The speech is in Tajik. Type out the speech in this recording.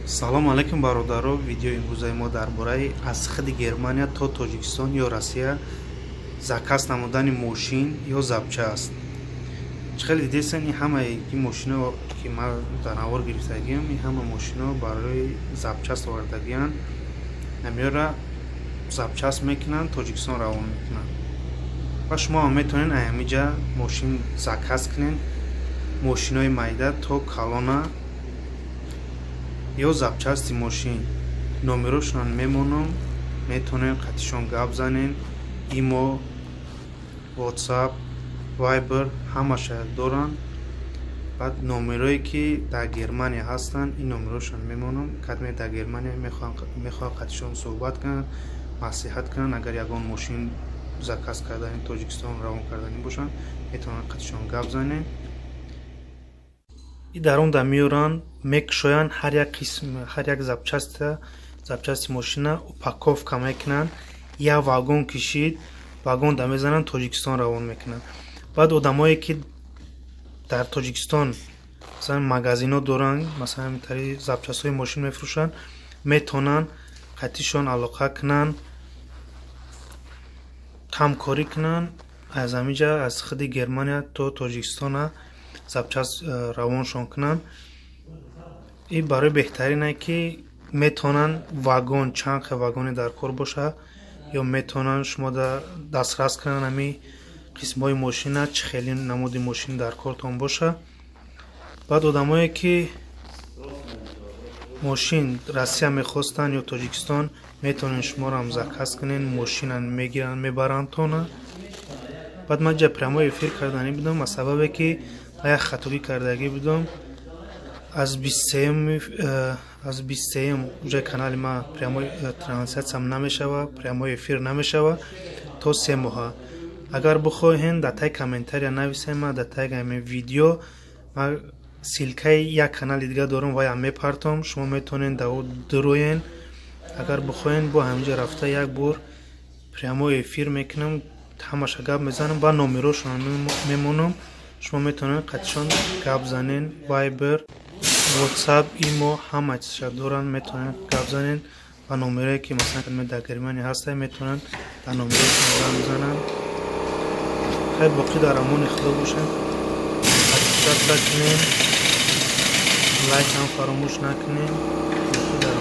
Салом алайкум бародаро. Видеои имрӯзаи мо дар бораи аз хиди Германия то Тоҷикистон ё Россия заказ намудани мошин ё запча аст. Чӣ хеле дидесен ин ҳамаи ин мошино ки ман дар навор гирифтагиам, ин ҳама мошино барои запчаст овардагианд. Намеёра запчаст мекунанд, Тоҷикистон равон мекунанд. Ва шумо ҳам метавонед аямиҷа мошин заказ кунед. Мошинои майда то калона ё запчасти мошин номерошонам мемонам, метавонед қатишон гап занед. Имо, WhatsApp, Viber ҳамаша доранд. Баъд номерое ки дар Германия ҳастанд, ин номерошонам мемонам. Кадме дар Германия мехоҳанд қатишон суҳбат кунанд, маслиҳат кунанд. Агар ягон мошин заказ кардани Тоҷикистон равон кардани бошанд, метавонанд қатишон гап занед. И дар он да меоранд, мекушоянд ҳар як запчасти мошина упаковка мекунанд. Як вагон кишид, вагон да мезананд, Тоҷикистон равон мекунанд. Баъд одамое ки дар Тоҷикистон масалан магазино доранд, масалан тари запчастҳои мошин мефурӯшанд, метавонанд қатишон алоқа кунанд, ҳамкорӣ кунанд, аз ҳаминҷа аз хиди Германия то Тоҷикистона запчаст равоншон кунанд. И барои беҳтаринае ки метавонанд вагон, чанд хел вагоне дар кор боша, ё метавонанд шумо дастрас кунанд ҳамин қисмҳои мошина, чӣ хели намуди мошин дар кортон боша. Баъд одамое ки мошин Россия мехостанд ё Тоҷикистон, метавонед шуморо заказ кунед, мошина мегиранд, мебарандтона. Баъд ман ҷа прямои эфир карданӣ будам, аз сабабе ки ман як хатогӣ кардагӣ будам. Аз 23 уҷа канали ман прямои транслясиям намешава, прямои эфир намешава то 3 моҳа. Агар бихоҳед дар таги комментария нависед, ман дар таги ҳамин видео ман силкаи як канали дига дорам, ваям мепартом, шумо метавонед дар он дуроен. Агар бихоҳед бо ҳаминҷа рафта як бор прямои эфир мекунам, ҳамаша гап мезанам, ба номерошон мемонам. Шумо метавонед қатишон гап занед. Viber, WhatsApp, Imo ҳама чизша доранд, метавонед гап занед. Ба номерое ки масалан дар Германия ҳастед, метавонанд дар номерошон гап зананд. خیر باقی در امان خدا باشن. حرکت نکنین، لایک هم فراموش نکنین. باقی در